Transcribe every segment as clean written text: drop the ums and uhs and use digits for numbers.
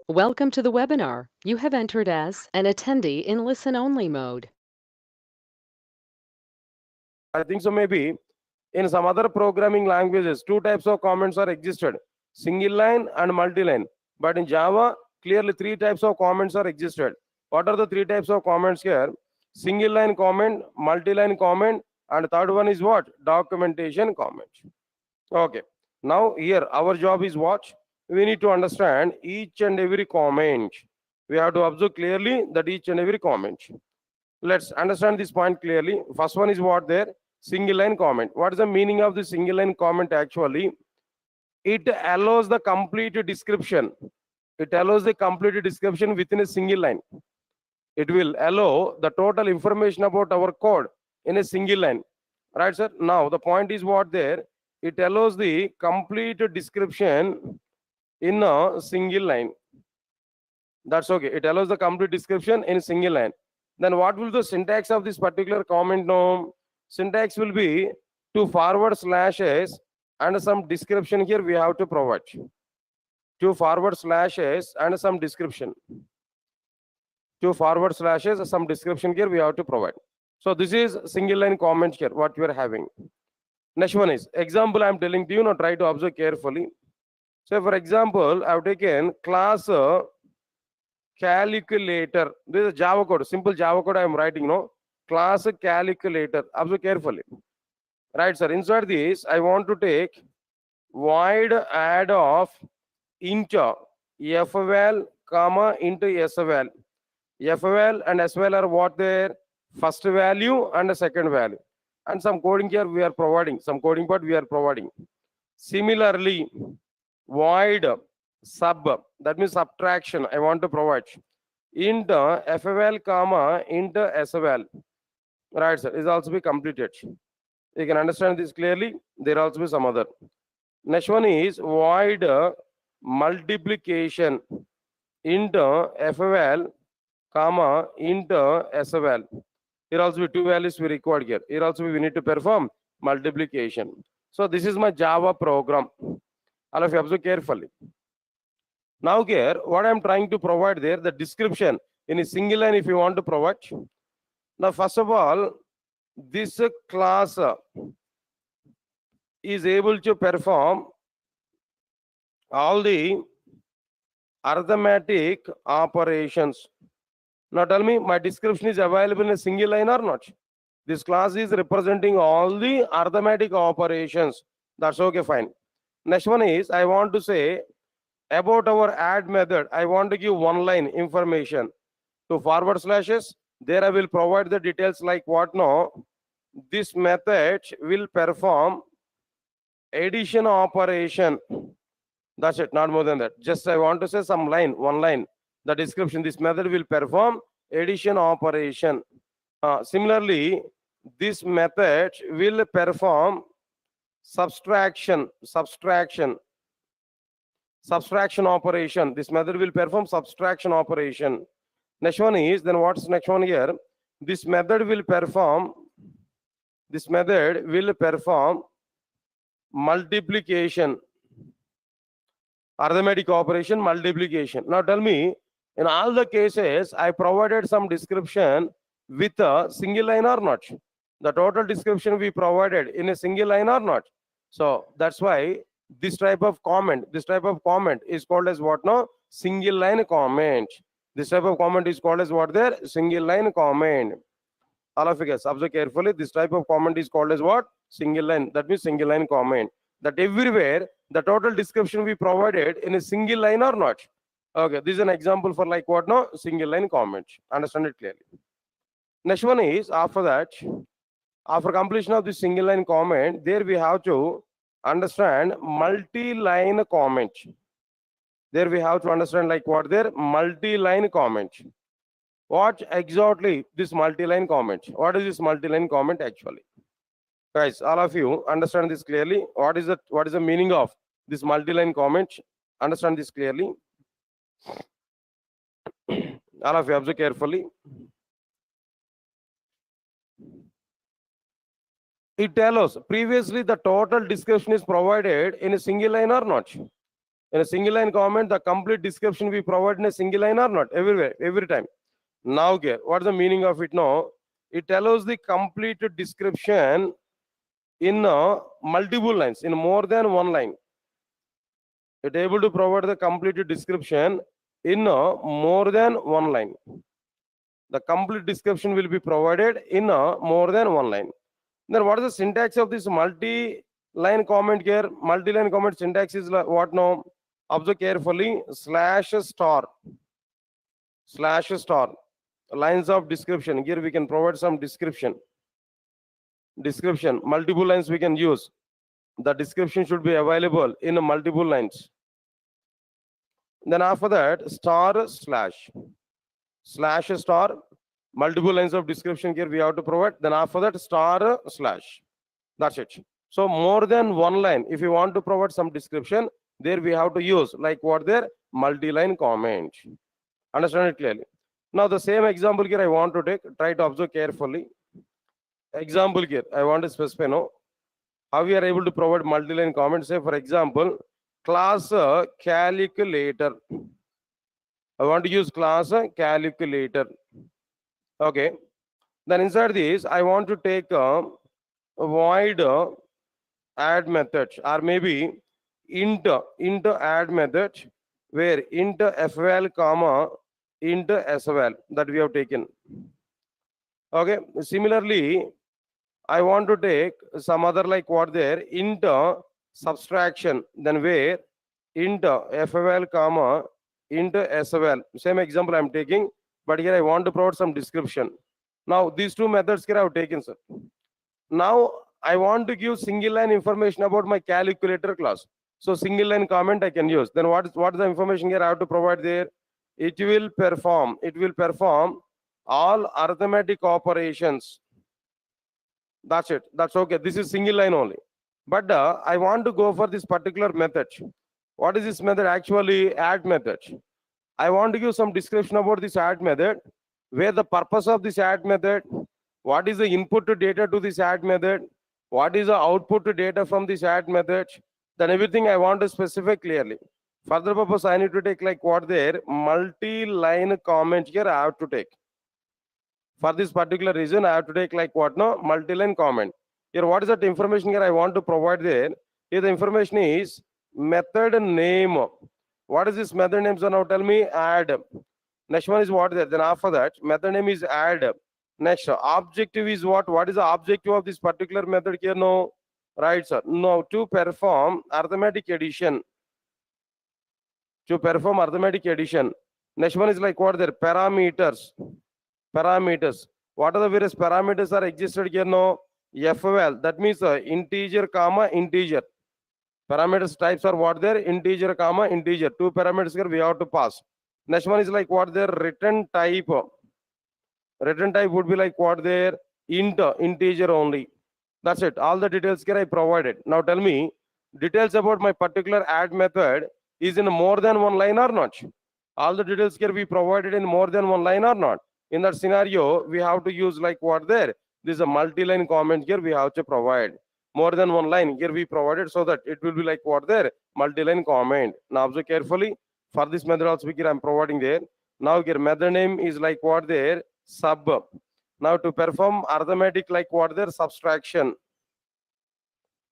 Welcome to the webinar. You have entered as an attendee in listen-only mode. I think so. Maybe in some other programming languages, two types of comments are existed: single line and multi-line. But in Java, clearly three types of comments are existed. What are the three types of comments here? Single line comment, multi-line comment, and third one is what? Documentation comment. Okay. Now here our job is what? We need to understand each and every comment. We have to observe clearly that each and every comment. Let's understand this point clearly. First one is what there? Single line comment. What is the meaning of the single line comment actually? It allows the complete description. It allows the complete description within a single line. It will allow the total information about our code in a single line. Right, sir? Now, the point is what there? It allows the complete description in a single line. That's okay. It allows the complete description in a single line. Then what will the syntax of this particular comment know? Syntax will be two forward slashes and some description here we have to provide. Two forward slashes and some description. Two forward slashes, some description here we have to provide. So this is single line comment here, what you are having. Next one is example I am telling to you, now try to observe carefully. So for example, I have taken class calculator. This is Java code, simple Java code I am writing, no? Class calculator. Observe carefully. Right, sir. Inside this, I want to take void add of int fval, comma, into sval. Fval and sval are what there? First value and a second value. And some coding here we are providing. Some coding part we are providing. Similarly, void sub, that means subtraction, I want to provide int fval, comma, int sval. Right, sir, is also be completed. You can understand this clearly. There also be some other. Next one is void multiplication int fval, comma, int sval. Here also be two values we required here. Here also we need to perform multiplication. So this is my Java program. All of you observe carefully. Now here, what I am trying to provide there, the description in a single line if you want to provide. Now first of all, this class is able to perform all the arithmetic operations. Now tell me, my description is available in a single line or not? This class is representing all the arithmetic operations. That's okay, fine. Next one is, I want to say about our add method. I want to give one line information. To forward slashes, there I will provide the details like what now. This method will perform addition operation. That's it, not more than that. Just I want to say some line, one line. The description, this method will perform addition operation. Similarly, this method will perform subtraction operation. This method will perform subtraction operation. Next one is, then what's next one here? This method will perform multiplication, arithmetic operation, multiplication. Now tell me, in all the cases, I provided some description with a single line or not? The total description we provided in a single line or not? So that's why this type of comment is called as what now? Single line comment. This type of comment is called as what there? Single line comment. All of you guys observe carefully. This type of comment is called as what? Single line. That means single line comment. That everywhere the total description we provided in a single line or not? Okay, this is an example for like what now? Single line comment. Understand it clearly. Next one is, after that, after completion of the single line comment, there we have to understand multi-line comment. There we have to understand like what there? Multi-line comment. What exactly this multi-line comment? What is this multi-line comment actually? Guys, all of you understand this clearly. What is the meaning of this multi-line comment? Understand this clearly. All of you observe carefully. It tells us previously the total description is provided in a single line or not? In a single line comment, the complete description we provide in a single line or not? Everywhere, every time. Now, here, what's the meaning of it now? It allows the complete description in multiple lines, in more than one line. It able to provide the complete description in more than one line. The complete description will be provided in more than one line. Then what is the syntax of this multi-line comment here? Multi-line comment syntax is what now? Observe carefully. /star. /star. Lines of description. Here we can provide some description. Description. Multiple lines we can use. The description should be available in multiple lines. Then after that, star slash. /star. Multiple lines of description here we have to provide. Then after that, star slash. That's it. So more than one line, if you want to provide some description, there we have to use like what there? Multi-line comment. Understand it clearly. Now the same example here I want to take. Try to observe carefully. Example here, I want to specify now how we are able to provide multi-line comment. Say for example, class calculator. I want to use class calculator. Okay. Then inside this, I want to take a void add method, or maybe int add method, where int fval comma int sval that we have taken. Okay. Similarly, I want to take some other like what there, int subtraction, then where int fval comma int sval. Same example I am taking, but here I want to provide some description. Now these two methods here I have taken, sir. Now I want to give single line information about my calculator class. So single line comment I can use. Then what is the information here I have to provide there? It will perform all arithmetic operations. That's it. That's okay. This is single line only. But I want to go for this particular method. What is this method? Actually, add method. I want to give some description about this add method, where the purpose of this add method, what is the input data to this add method, what is the output data from this add method, then everything I want to specify clearly. Further purpose, I need to take like what there, multi-line comment here I have to take. For this particular reason, I have to take like what no, multi-line comment. Here, what is that information here I want to provide there? Here the information is method name. What is this method name? So now tell me add. Next one is what there. Then after that, method name is add. Next, objective is what? What is the objective of this particular method here? No, right, sir. No, to perform arithmetic addition. To perform arithmetic addition. Next one is like what there? Parameters. Parameters. What are the various parameters are existed here? No, fval. That means integer comma integer. Parameters types are what there? Integer comma integer. Two parameters here we have to pass. Next one is like what there? Return type. Return type would be like what there? Integer only. That's it. All the details here I provided. Now tell me details about my particular add method is in more than one line or not? All the details here we provided in more than one line or not? In that scenario, we have to use like what there? This is a multi-line comment here we have to provide. More than one line here we provided, so that it will be like what there? Multi-line comment. Now observe carefully. For this method also here I am providing there. Now here method name is like what there? Sub. Now to perform arithmetic like what there? Subtraction.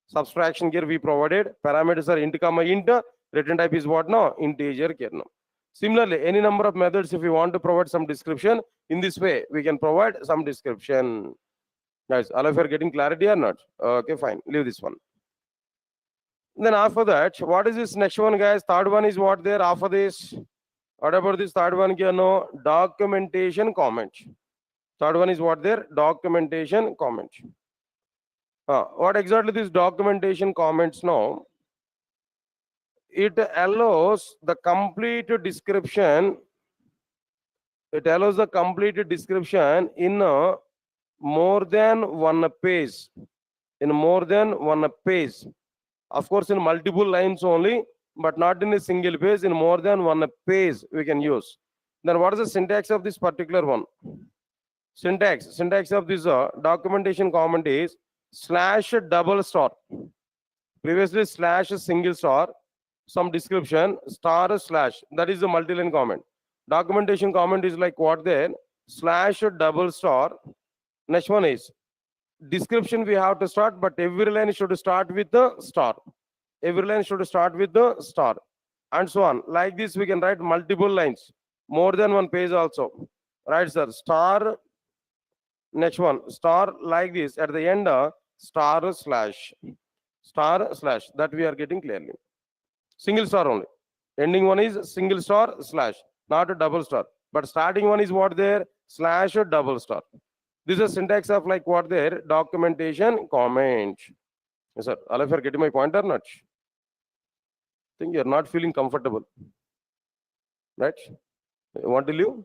Subtraction here we provided. Parameters are int comma int. Return type is what now? Integer here now. Similarly, any number of methods, if you want to provide some description, in this way we can provide some description. Guys, all of you are getting clarity or not? Okay, fine. Leave this one. Then after that, what is this next one, guys? Third one is what there after this? What about this third one here? No, documentation comment. Third one is what there? Documentation comment. What exactly this documentation comments now? It allows the complete description. It allows the complete description in more than one page. In more than one page. Of course, in multiple lines only, but not in a single page. In more than one page we can use. Then what is the syntax of this particular one? Syntax of this documentation comment is /double star. Previously /single star. some description, star slash, that is the multi-line comment. Documentation comment is like what there, slash double star. Next one is description we have to start, but every line should start with the star. Every line should start with the star, and so on. Like this, we can write multiple lines, more than one page also. Right, sir? Star, next one, star like this. At the end, star slash. Star slash. That we are getting clearly. Single star only. Ending one is single star slash, not a double star. But starting one is what there? Slash or double star. This is a syntax of like what there? Documentation comment. Yes, sir. All of you are getting my point or not? I think you are not feeling comfortable. Right? You want to leave?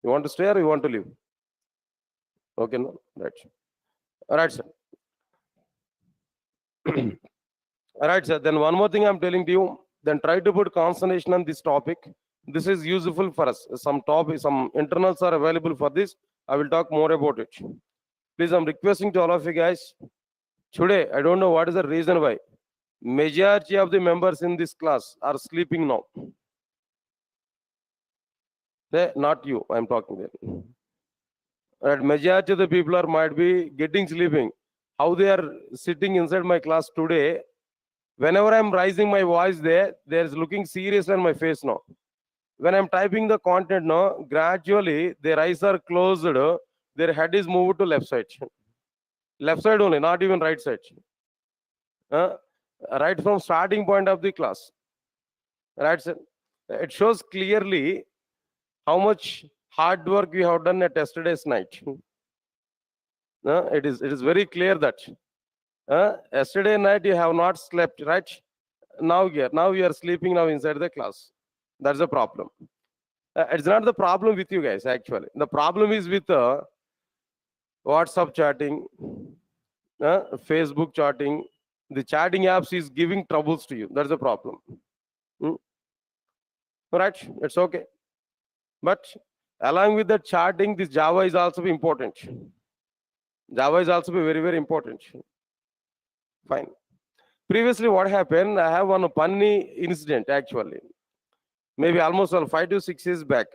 You want to stay or you want to leave? Okay, no? Right. All right, sir. All right, sir. Then one more thing I'm telling to you. Then try to put concentration on this topic. This is useful for us. Some internals are available for this. I will talk more about it. Please, I'm requesting to all of you guys. Today, I don't know what is the reason why. Majority of the members in this class are sleeping now. Not you, I'm talking there. Right, majority of the people might be getting sleeping. How they are sitting inside my class today, whenever I'm raising my voice there is looking serious on my face now. When I'm typing the content now, gradually their eyes are closed, their head is moved to left side. Left side only, not even right side. Right from starting point of the class. Right, sir? It shows clearly how much hard work we have done at yesterday's night. It is very clear that yesterday night you have not slept, right? Now you are sleeping now inside the class. That's the problem. It's not the problem with you guys actually. The problem is with WhatsApp chatting, Facebook chatting. The chatting apps is giving troubles to you. That's the problem. Right? It's okay. But along with the chatting, this Java is also important. Java is also very, very important. Fine. Previously, what happened? I have one funny incident actually. Maybe almost 5 to 6 years back.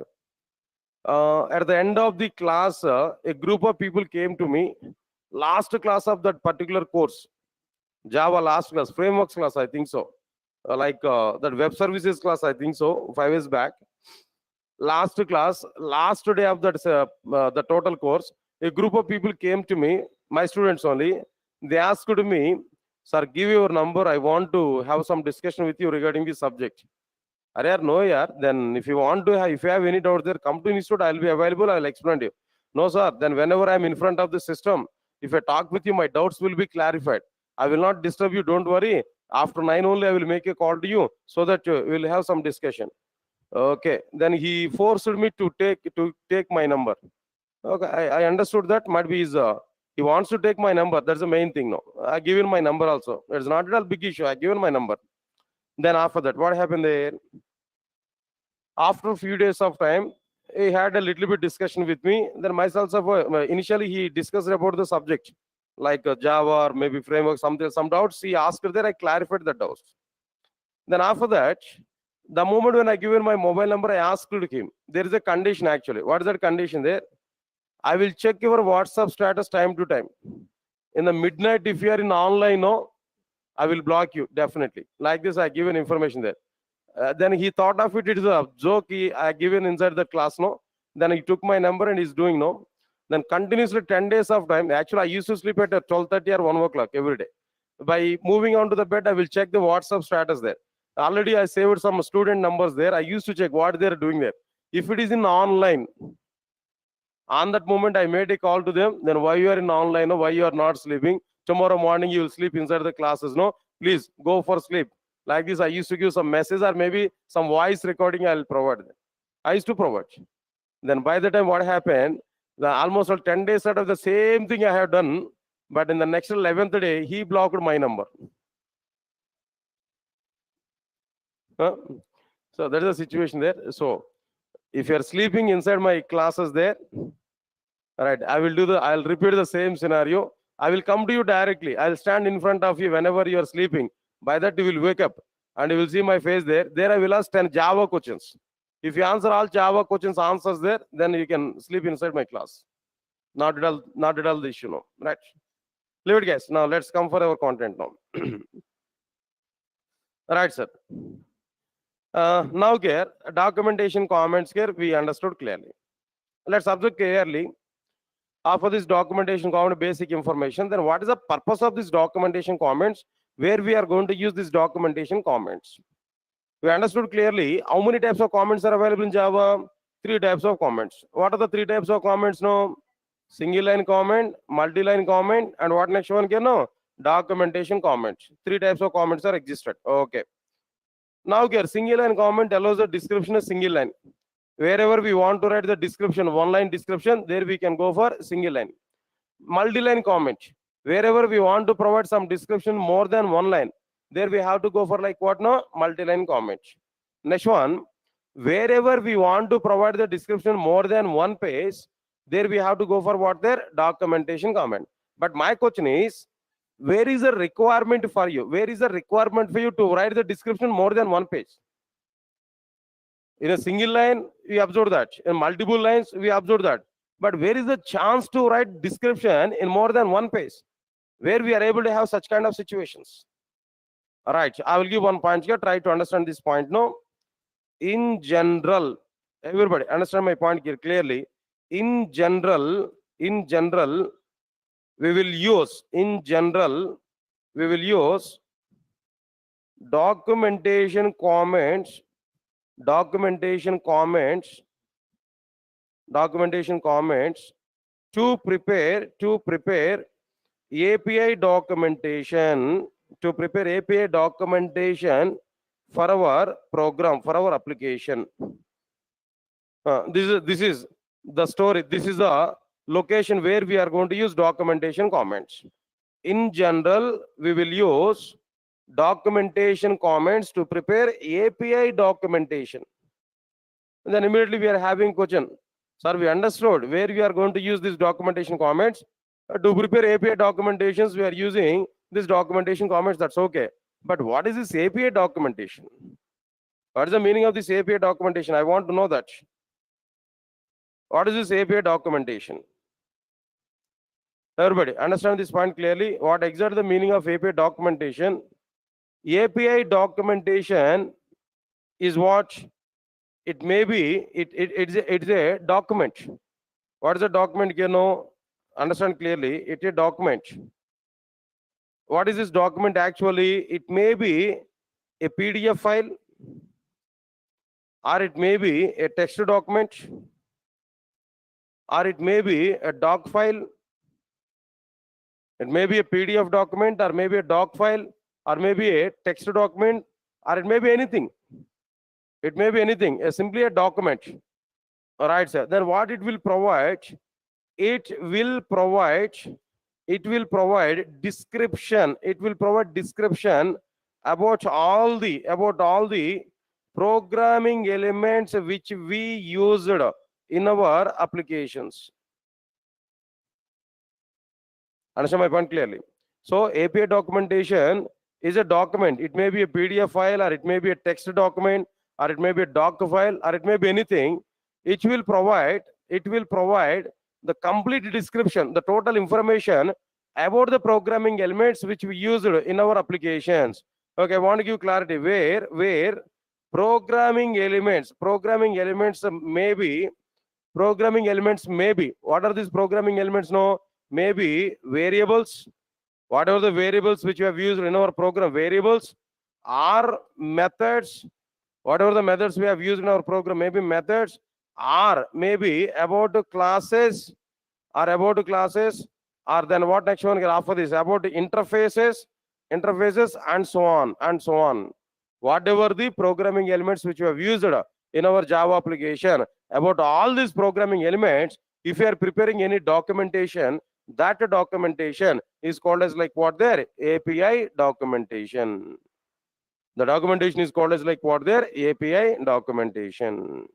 At the end of the class, a group of people came to me. Last class of that particular course, Java last class, frameworks class, I think so. That web services class, I think so, 5 years back. Last class, last day of that the total course, a group of people came to me, my students only. They asked me, sir, give your number. I want to have some discussion with you regarding this subject. Arey, no, yaar. Then if you want to have, if you have any doubt there, come to institute. I'll be available. I'll explain to you. No, sir. Then whenever I'm in front of the system, if I talk with you, my doubts will be clarified. I will not disturb you. Don't worry. After 9 only, I will make a call to you so that we'll have some discussion. Okay. Then he forced me to take my number. Okay. I understood that. Might be he wants to take my number. That's the main thing. No, I give him my number also. It's not at all big issue. I give him my number. Then after that, what happened there? After a few days of time, he had a little bit discussion with me. Then myself, initially he discussed about the subject, like Java or maybe framework, some doubts. He asked there, I clarified the doubts. Then after that, the moment when I give him my mobile number, I asked him, there is a condition actually. What is that condition there? I will check your WhatsApp status time to time. In the midnight, if you are in online, no, I will block you, definitely. Like this, I given information there. Then he thought of it is a joke. I given inside the class, no. Then he took my number and he's doing, no. Then continuously 10 days of time. Actually, I used to sleep at 12:30 or 1 o'clock every day. By moving on to the bed, I will check the WhatsApp status there. Already I saved some student numbers there. I used to check what they're doing there. If it is in online, on that moment, I made a call to them. Then why you are in online, no? Why you are not sleeping? Tomorrow morning, you will sleep inside the classes, no? Please go for sleep. Like this, I used to give some message or maybe some voice recording I will provide them. I used to provide. Then by the time what happened, almost 10 days out of the same thing I have done, but in the next 11th day, he blocked my number. So that is the situation there. So if you are sleeping inside my classes there, all right, I'll repeat the same scenario. I will come to you directly. I'll stand in front of you whenever you are sleeping. By that, you will wake up. and you will see my face there. There I will ask 10 Java questions. If you answer all Java questions answers there, then you can sleep inside my class. Not at all the issue, no. Right? Leave it, guys. Now let's come for our content now. Right, sir. Now here, documentation comments here we understood clearly. Let's observe clearly. After this documentation comment basic information, then what is the purpose of this documentation comments? Where we are going to use this documentation comments? We understood clearly how many types of comments are available in Java. 3 types of comments. What are the 3 types of comments? No, single line comment, multi-line comment, and what next one? No, documentation comments. 3 types of comments are existed. Okay. Now here, single line comment allows the description of single line. Wherever we want to write the description, 1-line description, there we can go for single line. Multi-line comment. Wherever we want to provide some description more than 1 line, there we have to go for like what? No, multi-line comment. Next one, wherever we want to provide the description more than 1 page, there we have to go for what? There, documentation comment. But my question is, where is the requirement for you? Where is the requirement for you to write the description more than 1 page? In a single line, we observe that. In multiple lines, we observe that. But where is the chance to write description in more than 1 page? Where we are able to have such kind of situations? All right, I will give 1 point here. Try to understand this point. No, in general, everybody understand my point here clearly. In general, we will use. In general, we will use documentation comments to prepare API documentation, for our program, for our application. This is the story. This is the location where we are going to use documentation comments. In general, we will use documentation comments to prepare API documentation. And then immediately we are having question. Sir, we understood where we are going to use these documentation comments. To prepare API documentations, we are using this documentation comments. That's okay. But what is this API documentation? What is the meaning of this API documentation? I want to know that. What is this API documentation? Everybody, understand this point clearly. What exactly the meaning of API documentation? API documentation is what it may be. It's a document. What is a document? You know, understand clearly. It's a document. What is this document actually? It may be a PDF file, or it may be a text document, or it may be a doc file. It may be a PDF document, or maybe a doc file, or maybe a text document, or it may be anything. It may be anything, simply a document. All right, sir. Then what it will provide? It will provide description. It will provide description about all the programming elements which we used in our applications. Understand my point clearly? So API documentation is a document. It may be a PDF file, or it may be a text document, or it may be a doc file, or it may be anything. It will provide the complete description, the total information about the programming elements which we used in our applications. Okay, I want to give clarity where programming elements may be. What are these programming elements? No, maybe variables. Whatever the variables which we have used in our program, variables, or methods. Whatever the methods we have used in our program, maybe methods, or maybe about classes, or then what next one after this, about interfaces, and so on. Whatever the programming elements which we have used in our Java application, about all these programming elements, if you are preparing any documentation, that documentation is called as like what there? API documentation. The documentation is called as like what there? API documentation.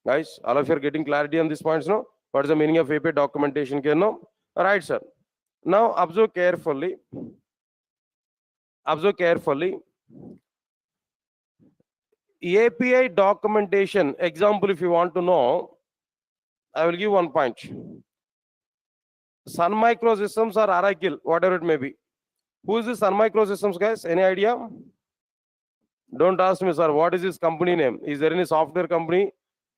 Guys, all of you are getting clarity on these points, no? What is the meaning of API documentation? No? All right, sir. Now observe carefully. Observe carefully. API documentation example, if you want to know, I will give one point. Sun Microsystems or Oracle, whatever it may be. Who is this Sun Microsystems, guys? Any idea? Don't ask me, sir, what is his company name? Is there any software company,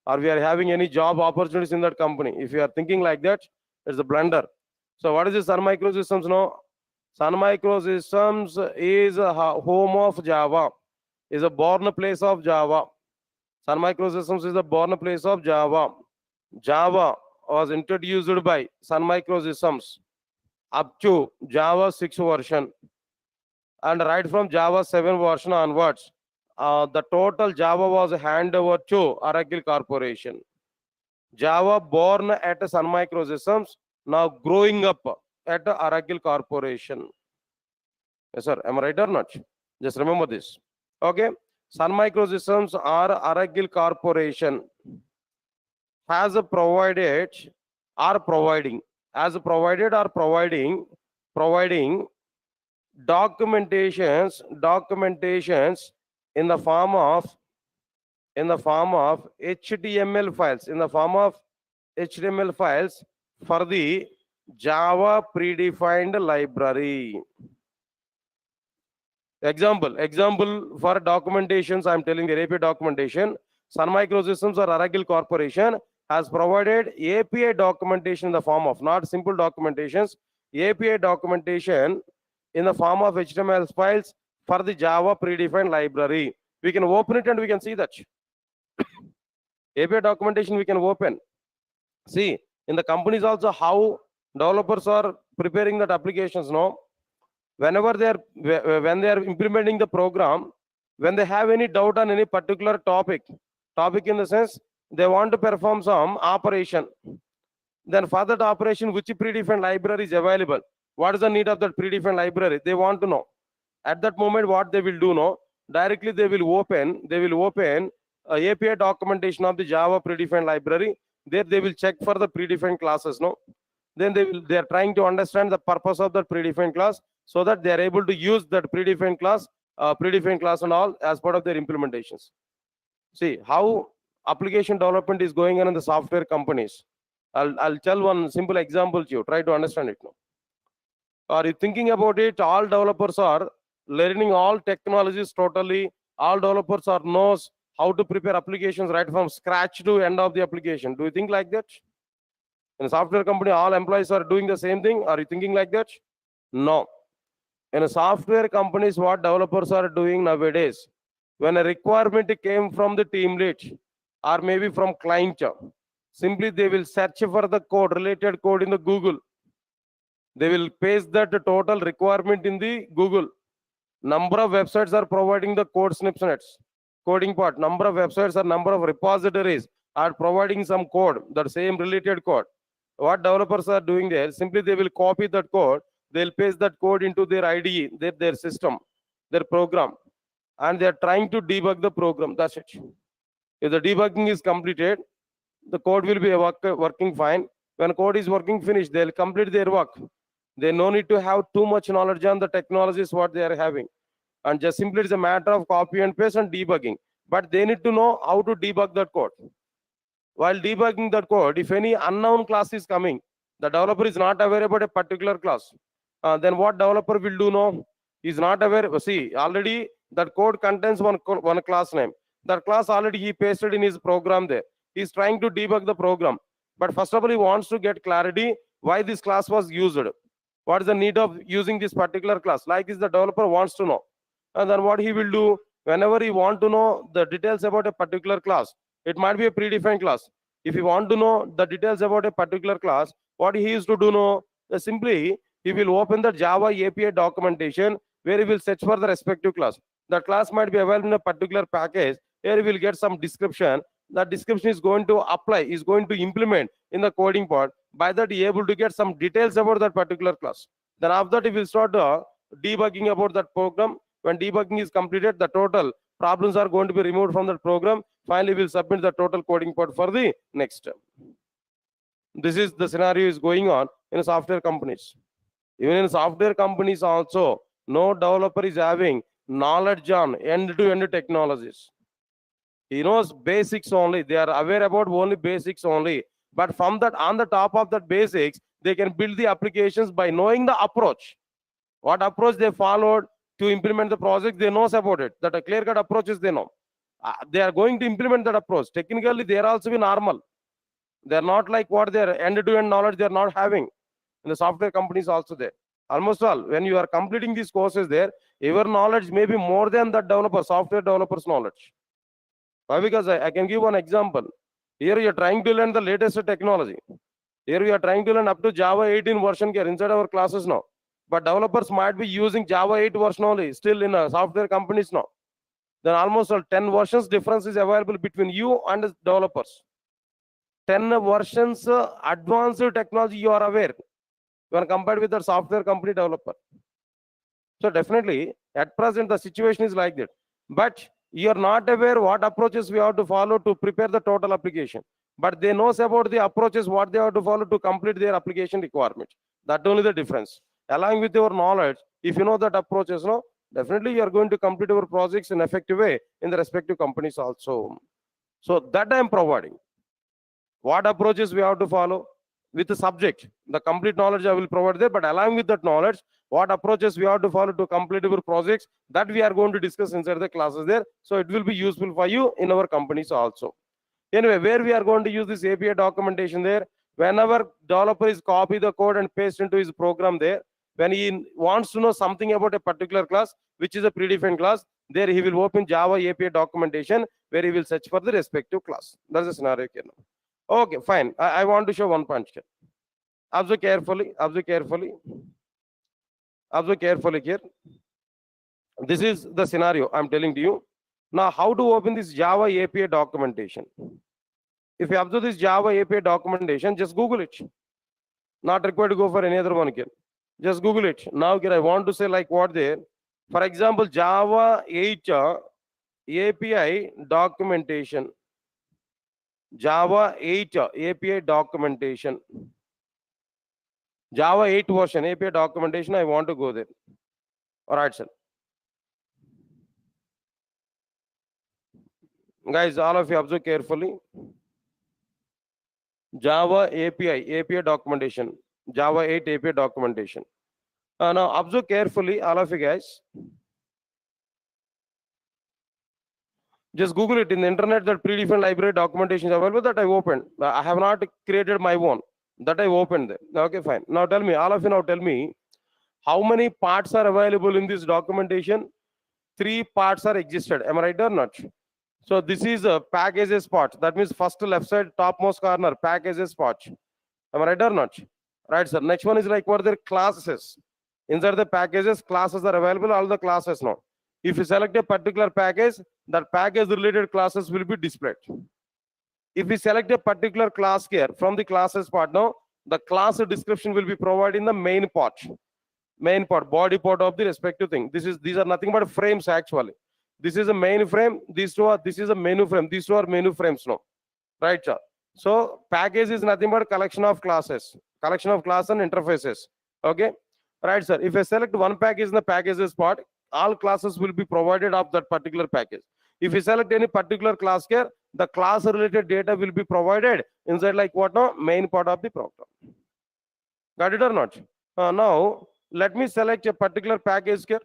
or we are having any job opportunities in that company? If you are thinking like that, it's a blunder. So what is this Sun Microsystems? No, Sun Microsystems is a home of Java, is a born place of Java. Sun Microsystems is the born place of Java. Java was introduced by Sun Microsystems up to Java 6 version, and right from Java 7 version onwards, the total Java was handed over to Oracle Corporation. Java born at Sun Microsystems, now growing up at Oracle Corporation. Yes, sir. Am I right or not? Just remember this. Okay. Sun Microsystems or Oracle Corporation has provided or providing, as provided or providing documentations in the form of HTML files for the Java predefined library. Example for documentations, I'm telling the API documentation. Sun Microsystems or Oracle Corporation has provided API documentation in the form of, not simple documentations, API documentation in the form of HTML files for the Java predefined library. We can open it and we can see that. API documentation we can open. See, in the companies also how developers are preparing that applications, no? Whenever when they are implementing the program, when they have any doubt on any particular topic in the sense they want to perform some operation, then for that operation which predefined library is available, what is the need of that predefined library, they want to know. At that moment what they will do, no, directly they will open API documentation of the Java predefined library. There they will check for the predefined classes, no, then they are trying to understand the purpose of that predefined class, so that they are able to use that predefined class and all as part of their implementations. See how application development is going on in the software companies. I'll tell one simple example to you. Try to understand it now. Are you thinking about it? All developers are learning all technologies totally. All developers are knows how to prepare applications right from scratch to end of the application. Do you think like that? In a software company, all employees are doing the same thing. Are you thinking like that? No. In a software companies, what developers are doing nowadays, when a requirement came from the team lead or maybe from client, simply they will search for the code, related code in the Google. They will paste that total requirement in the Google. Number of websites are providing the code snippets, coding part. Number of websites or number of repositories are providing some code, that same related code. What developers are doing there, simply they will copy that code, they'll paste that code into their IDE, their system, their program, and they are trying to debug the program. That's it. If the debugging is completed, the code will be working fine. When code is working finished, they'll complete their work. They no need to have too much knowledge on the technologies what they are having, and just simply it's a matter of copy and paste and debugging. But they need to know how to debug that code. While debugging that code, if any unknown class is coming, the developer is not aware about a particular class, then what developer will do now? He's not aware. See, already that code contains one class name. That class already he pasted in his program there. He's trying to debug the program. But first of all, he wants to get clarity why this class was used. What is the need of using this particular class? Like this, the developer wants to know. And then what he will do, whenever he want to know the details about a particular class, it might be a predefined class. If you want to know the details about a particular class, what he is to do now, simply he will open the Java API documentation where he will search for the respective class. That class might be available in a particular package. Here he will get some description. That description is going to apply, is going to implement in the coding part. By that, he is able to get some details about that particular class. Then after that, he will start debugging about that program. When debugging is completed, the total problems are going to be removed from that program. Finally, we will submit the total coding part for the next step. This is the scenario is going on in software companies. Even in software companies also, No developer is having knowledge on end-to-end technologies. He knows basics only. They are aware about only basics only. But from that, on the top of that basics, they can build the applications by knowing the approach. What approach they followed to implement the project, they knows about it. That a clear-cut approach is they know. They are going to implement that approach. Technically, they are also be normal. They are not like what their end-to-end knowledge they are not having. In the software companies also there. Almost all, when you are completing these courses there, your knowledge may be more than the developer, software developer's knowledge. Why? Because I can give one example. Here you are trying to learn the latest technology. Here we are trying to learn up to Java 18 version here inside our classes now. But developers might be using Java 8 version only, still in software companies now. Then almost all 10 versions difference is available between you and the developers. 10 versions advanced technology you are aware when compared with the software company developer. So definitely at present the situation is like that. But you are not aware what approaches we have to follow to prepare the total application. But they knows about the approaches what they have to follow to complete their application requirement. That only the difference. Along with your knowledge, if you know that approaches, no, definitely you are going to complete your projects in effective way in the respective companies also. So that I am providing. What approaches we have to follow with the subject, the complete knowledge I will provide there, but along with that knowledge, what approaches we have to follow to complete our projects, that we are going to discuss inside the classes there. So it will be useful for you in our companies also. Anyway, where we are going to use this API documentation there, whenever developer is copy the code and paste into his program there, when he wants to know something about a particular class, which is a predefined class, there he will open Java API documentation where he will search for the respective class. That's the scenario here now. Okay, fine. I want to show one point here. Observe carefully, observe carefully. Observe carefully here. This is the scenario I'm telling to you. Now, how to open this Java API documentation? If you observe this Java API documentation, just Google it. Not required to go for any other one here. Just Google it. Now, here I want to say like what there. For example, Java 8 API documentation. Java 8 API documentation. Java 8 version API documentation, I want to go there. All right, sir. Guys, all of you observe carefully. Java API documentation. Java 8 API documentation. Now observe carefully, all of you guys. Just Google it in the internet, that predefined library documentation is available that I opened. I have not created my own. That I opened there. Okay, fine. Now tell me, all of you now tell me, how many parts are available in this documentation? 3 parts are existed. Am I right or not? So this is a packages part. That means first left side topmost corner, packages part. Am I right or not? Right, sir. Next one is like what are their classes. Inside the packages, classes are available, all the classes now. If you select a particular package, that package related classes will be displayed. If we select a particular class here from the classes part now, the class description will be provided in the main part, body part of the respective thing. These are nothing but frames actually. This is a main frame. This is a menu frame. These two are menu frames now, right, sir? So package is nothing but collection of classes and interfaces. Okay, right, sir. If I select one package in the packages part, all classes will be provided of that particular package. If you select any particular class here, the class related data will be provided inside like what now? Main part of the program. Got it or not? Now let me select a particular package here.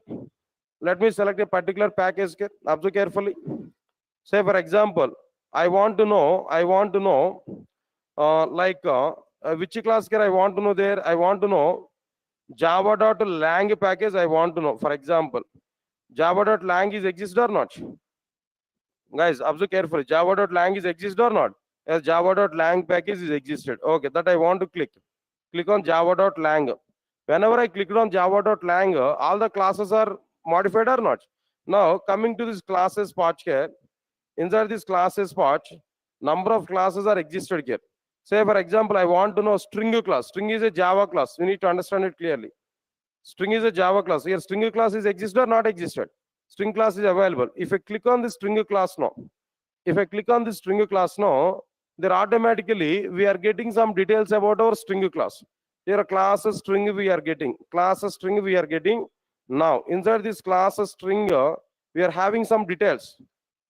Let me select a particular package here. Observe carefully. Say for example, I want to know which class here I want to know there. I want to know java.lang package. I want to know, for example, java.lang is exist or not? Guys, observe carefully. Java.lang is exist or not? As java.lang package is existed. Okay, that I want to click on java.lang. Whenever I click on java.lang, all the classes are modified or not? Now coming to this classes part here, inside this classes part, number of classes are existed here. Say for example, I want to know string class. String is a Java class. We need to understand it clearly. String is a Java class. Here string class is existed or not existed? String class is available. If I click on this string class now, there automatically we are getting some details about our string class. Here a class string we are getting. Now, inside this class string, we are having some details.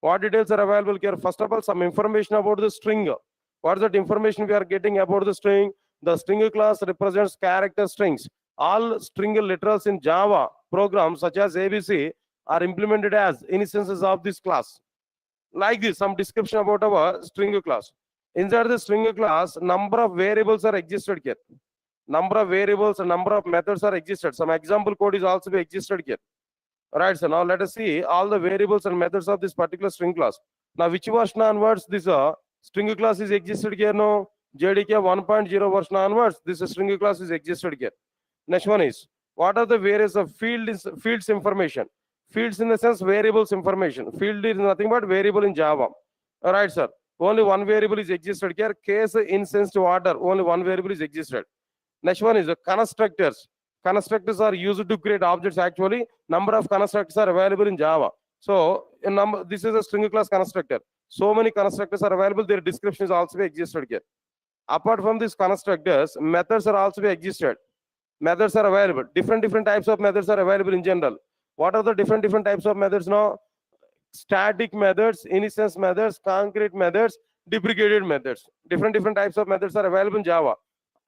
What details are available here? First of all, some information about the string. What is that information we are getting about the string? The string class represents character strings. All string literals in Java programs such as ABC are implemented as instances of this class. Like this, some description about our string class. Inside the string class, number of variables are existed here. Number of variables and number of methods are existed. Some example code is also be existed here. Right, so now let us see all the variables and methods of this particular string class. Now, which version onwards this string class is existed here? No, JDK 1.0 version onwards, this string class is existed here. Next one is, what are the various of fields information? Fields in the sense variables information. Field is nothing but variable in Java. All right, sir. Only one variable is existed here. Case instance to order. Only one variable is existed. Next one is constructors. Constructors are used to create objects. Actually, number of constructors are available in Java. So, this is a string class constructor. So many constructors are available. Their descriptions also existed here. Apart from these constructors, methods are also existed. Methods are available. Different types of methods are available in general. What are the different types of methods now? Static methods, instance methods, concrete methods, deprecated methods. Different types of methods are available in Java.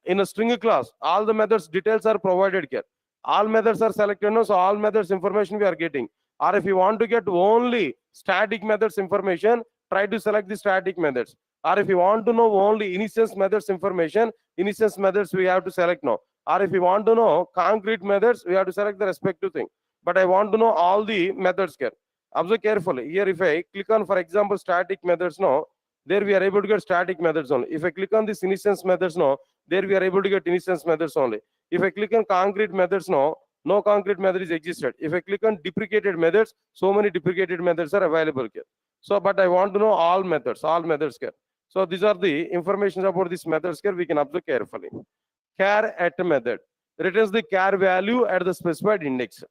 In a string class, all the methods details are provided here. All methods are selected, no? So all methods information we are getting. Or if you want to get only static methods information, try to select the static methods. Or if you want to know only instance methods information, instance methods we have to select now. Or if you want to know concrete methods, we have to select the respective thing. But I want to know all the methods here. Observe carefully. Here, if I click on, for example, static methods now, there we are able to get static methods only. If I click on this instance methods now, there we are able to get instance methods only. If I click on concrete methods now, no concrete method is existed. If I click on deprecated methods, so many deprecated methods are available here. So, but I want to know all methods here. So these are the information about these methods here. We can observe carefully. Char at method returns the char value at the specified index.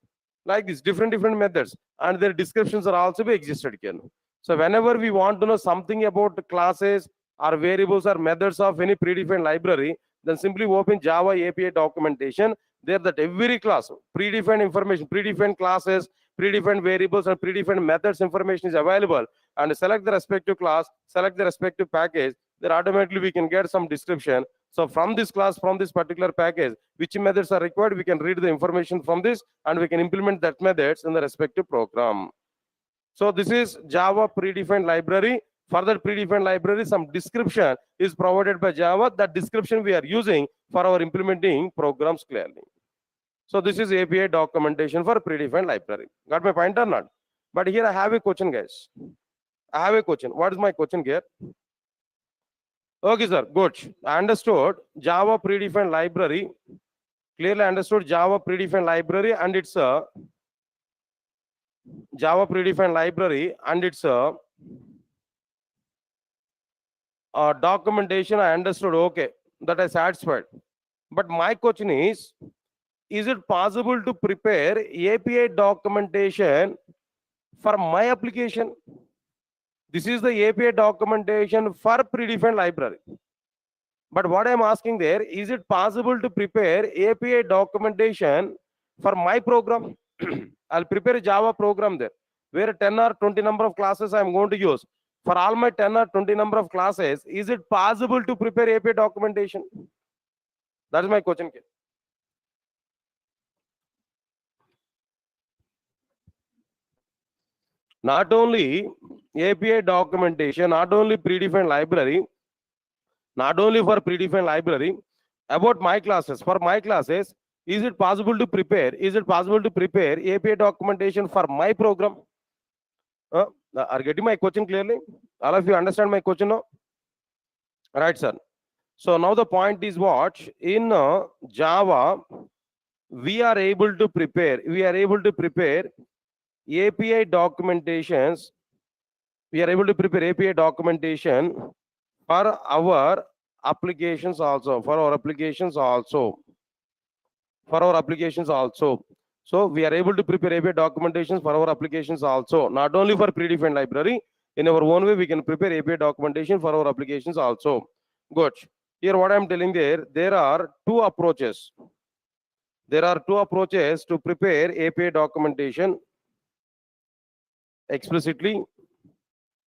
Like this, different methods, and their descriptions are also be existed here. So whenever we want to know something about classes or variables or methods of any predefined library, then simply open Java API documentation. There that every class, predefined information, predefined classes, predefined variables, and predefined methods information is available. And select the respective class, select the respective package. Then automatically we can get some description. So from this class, from this particular package, which methods are required, we can read the information from this, and we can implement that methods in the respective program. So this is Java predefined library. For that predefined library, some description is provided by Java. That description we are using for our implementing programs clearly. So this is API documentation for predefined library. Got my point or not? But here I have a question, guys. I have a question. What is my question here? Okay, sir. Good. I understood Java predefined library. Clearly understood Java predefined library, and it's a Java predefined library, and it's a documentation. I understood. Okay, that I satisfied. But my question is it possible to prepare API documentation for my application? This is the API documentation for predefined library. But what I'm asking there, is it possible to prepare API documentation for my program? I'll prepare a Java program there, where 10 or 20 number of classes I'm going to use. For all my 10 or 20 number of classes, is it possible to prepare API documentation? That is my question. Not only API documentation, not only predefined library, not only for predefined library, about my classes. For my classes, is it possible to prepare? Is it possible to prepare API documentation for my program? Are getting my question clearly? All of you understand my question now? Right, sir. So now the point is what? In Java, we are able to prepare API documentations. We are able to prepare API documentation for our applications also. So we are able to prepare API documentations for our applications also. Not only for predefined library, in our own way we can prepare API documentation for our applications also. Good. Here what I am telling there are two approaches. There are two approaches to prepare API documentation explicitly.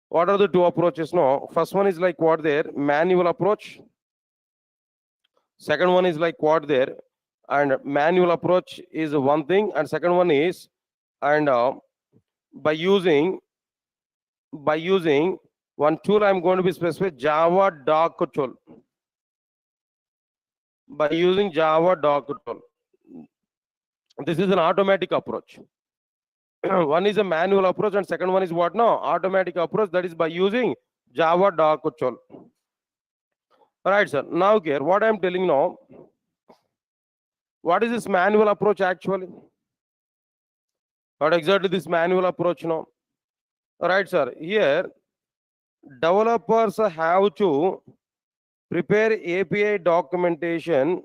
What are the two approaches? No, first one is like what there, manual approach. Second one is like what there, and manual approach is one thing, and second one is, and by using one tool, I'm going to be specific, Java doc tool. By using Java doc tool, this is an automatic approach. One is a manual approach, and second one is what? No, automatic approach. That is by using Java doc tool. Right, sir. Now here, what I'm telling now, what is this manual approach actually? What exactly this manual approach now? Right, sir. Here, developers have to prepare API documentation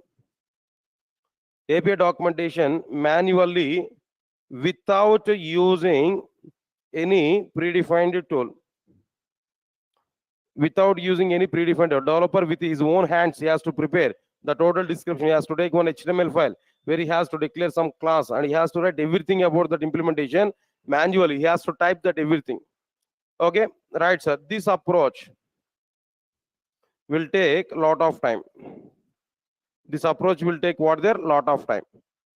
manually without using any predefined tool. Without using any predefined tool. Developer with his own hands, he has to prepare the total description. He has to take one HTML file where he has to declare some class, and he has to write everything about that implementation manually. He has to type that everything. Okay, right, sir. This approach will take a lot of time. This approach will take what there? Lot of time.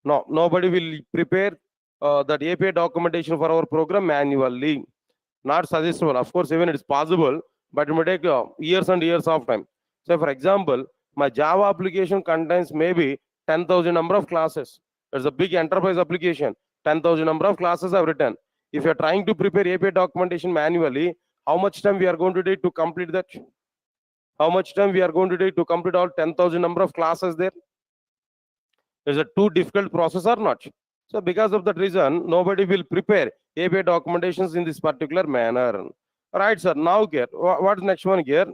No, nobody will prepare that API documentation for our program manually. Not suggestible. Of course, even it is possible, but it may take years and years of time. So, for example, my Java application contains maybe 10,000 number of classes. It's a big enterprise application. 10,000 number of classes I've written. If you're trying to prepare API documentation manually, how much time we are going to take to complete that? How much time we are going to take to complete all 10,000 number of classes there? Is it too difficult process or not? So because of that reason, nobody will prepare API documentations in this particular manner. All right, sir. Now here, what is next one here?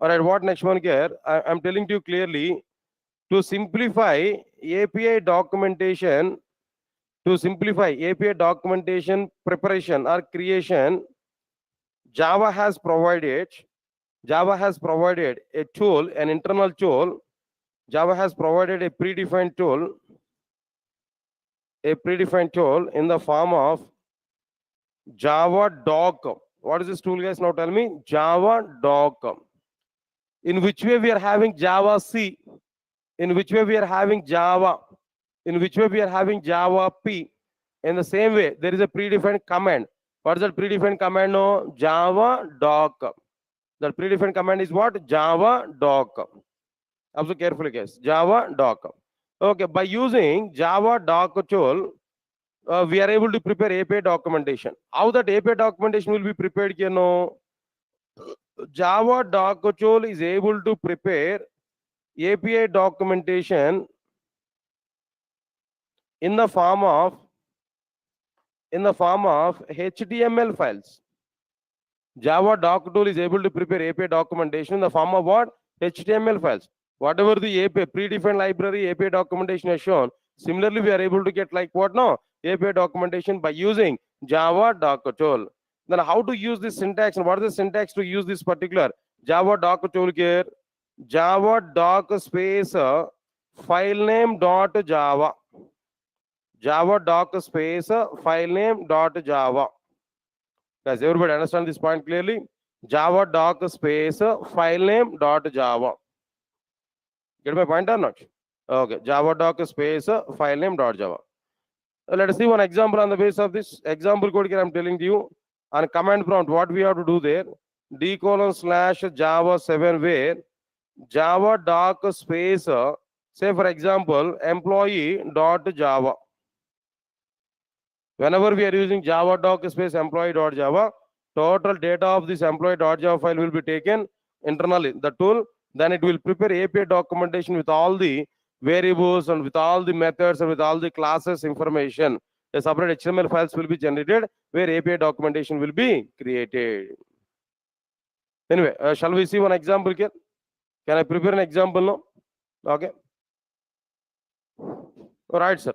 All right, what next one here? I'm telling to you clearly, to simplify API documentation, preparation or creation, Java has provided a tool, an internal tool. Java has provided a predefined tool in the form of Java doc. What is this tool, guys? Now tell me. Java doc. In which way we are having Java C? In which way we are having Java? In which way we are having Java P? In the same way, there is a predefined command. What is that predefined command? No, Java doc. That predefined command is what? Java doc. Observe carefully, guys. Java doc. Okay, by using Java doc tool, we are able to prepare API documentation. How that API documentation will be prepared? You know, Java doc tool is able to prepare API documentation in the form of HTML files. Java doc tool is able to prepare API documentation in the form of what? HTML files. Whatever the API predefined library API documentation has shown, similarly we are able to get like what? No, API documentation by using Java doc tool. Then how to use this syntax, and what is the syntax to use this particular Java doc tool here? Java doc space file name dot Java. Java doc space file name dot Java. Guys, everybody understand this point clearly? Java doc space file name dot Java. Get my point or not? Okay, Java doc space file name dot Java. Let us see one example on the basis of this example code here. I'm telling you on command prompt what we have to do there. d:/Java 7 where Java doc space say for example employee dot Java. Whenever we are using Java doc space employee dot Java, total data of this employee dot Java file will be taken internally, the tool. Then it will prepare API documentation with all the variables and with all the methods and with all the classes information. A separate HTML files will be generated where API documentation will be created. Anyway, shall we see one example here? Can I prepare an example now? Okay. All right, sir.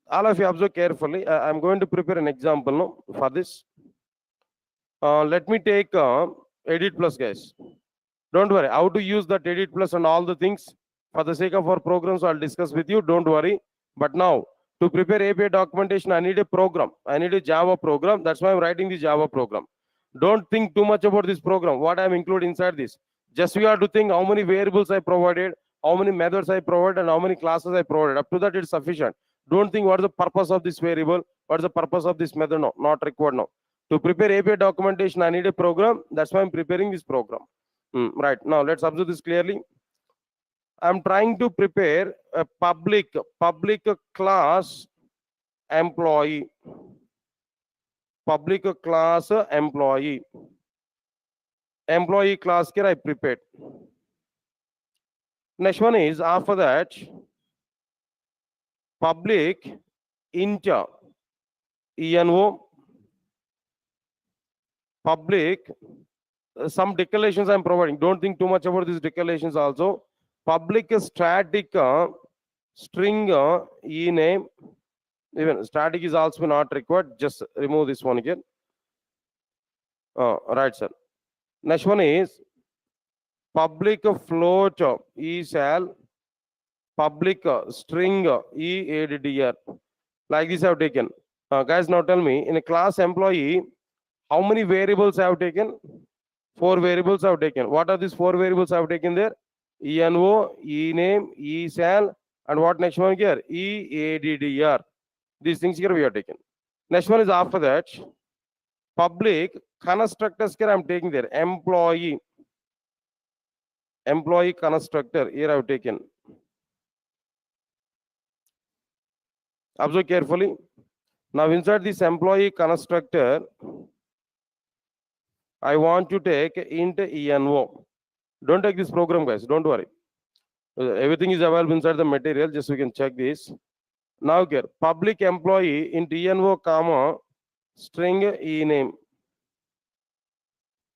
All of you observe carefully. I'm going to prepare an example now for this. Let me take Edit Plus, guys. Don't worry, how to use that Edit Plus and all the things. For the sake of our programs, I'll discuss with you, don't worry. But now, to prepare API documentation, I need a program. I need a Java program. That's why I'm writing the Java program. Don't think too much about this program, what I'm including inside this. Just you have to think how many variables I provided, how many methods I provided, and how many classes I provided. Up to that, it's sufficient. Don't think what's the purpose of this variable, what's the purpose of this method. No, not required now. To prepare API documentation, I need a program. That's why I'm preparing this program. Right, now let's observe this clearly. I'm trying to prepare a public class employee. Public class employee. Employee class here I prepared. Next one is, after that, public int ENO. Public, some declarations I'm providing. Don't think too much about these declarations also. Public static string ename. Even static is also not required. Just remove this one again. Right, sir. Next one is public float eSal. Public string EADDR. Like this I have taken. Guys, now tell me, in a class employee, how many variables I have taken? 4 variables I have taken. What are these 4 variables I have taken there? ENO, ename, eSal, and what next one here? EADDR. These things here we have taken. Next one is, after that, public constructors here I am taking there. Employee constructor here I have taken. Observe carefully. Now inside this employee constructor, I want to take int ENO. Don't take this program, guys. Don't worry. Everything is available inside the material. Just we can check this. Now here, public employee int ENO comma string ename.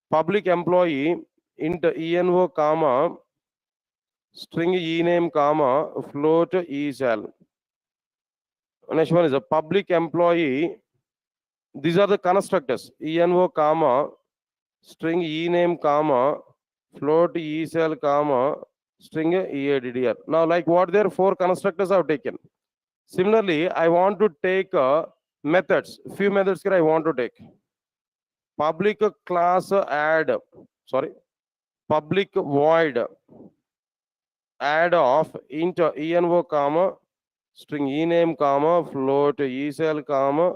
Public employee int ENO comma string ename comma float eSal. Next one is a public employee. These are the constructors. ENO comma string ename comma float eSal comma string EADDR. Now, like what there 4 constructors I have taken. Similarly, I want to take methods. Few methods here I want to take. Public class add. Sorry. Public void add of int ENO comma string ename comma float eSal comma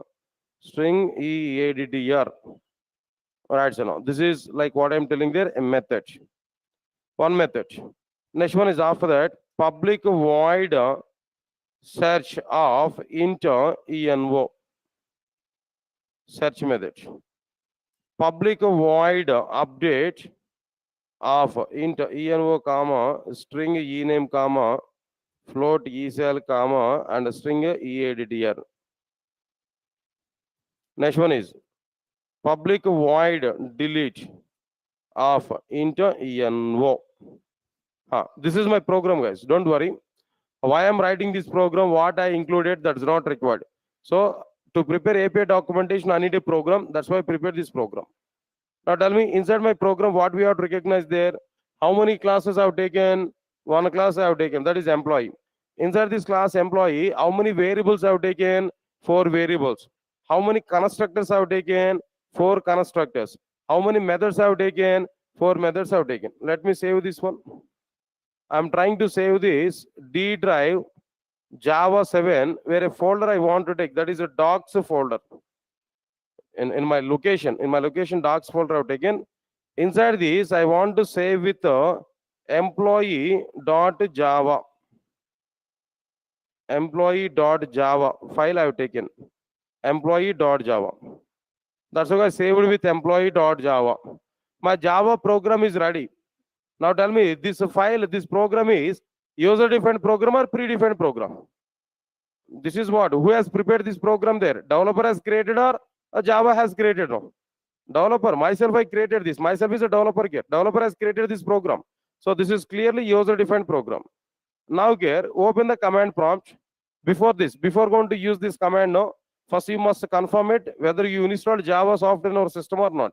string EADDR. Alright, so now this is like what I'm telling there, a method. One method. Next one is, after that, public void search of int ENO. Search method. Public void update of int ENO comma string ename comma float eSal comma and string EADDR. Next one is public void delete of int ENO. This is my program, guys. Don't worry. Why I'm writing this program, what I included, that's not required. So to prepare API documentation, I need a program. That's why I prepared this program. Now tell me, inside my program, what we have to recognize there? How many classes I have taken? 1 class I have taken, that is employee. Inside this class employee, how many variables I have taken? 4 variables. How many constructors I have taken? 4 constructors. How many methods I have taken? 4 methods I have taken. Let me save this one. I'm trying to save this D drive Java 7, where a folder I want to take, that is a docs folder. In my location docs folder I've taken. Inside this, I want to save with employee.java. Employee.java file I've taken. Employee.java. That's why I saved with employee.java. My Java program is ready. Now tell me, this file, this program is user-defined program or predefined program? This is what? Who has prepared this program there? Developer has created or Java has created? No. Developer. Myself, I created this. Myself is a developer here. Developer has created this program. So this is clearly user-defined program. Now here, open the command prompt. Before going to use this command, no, first you must confirm it whether you installed Java software in our system or not.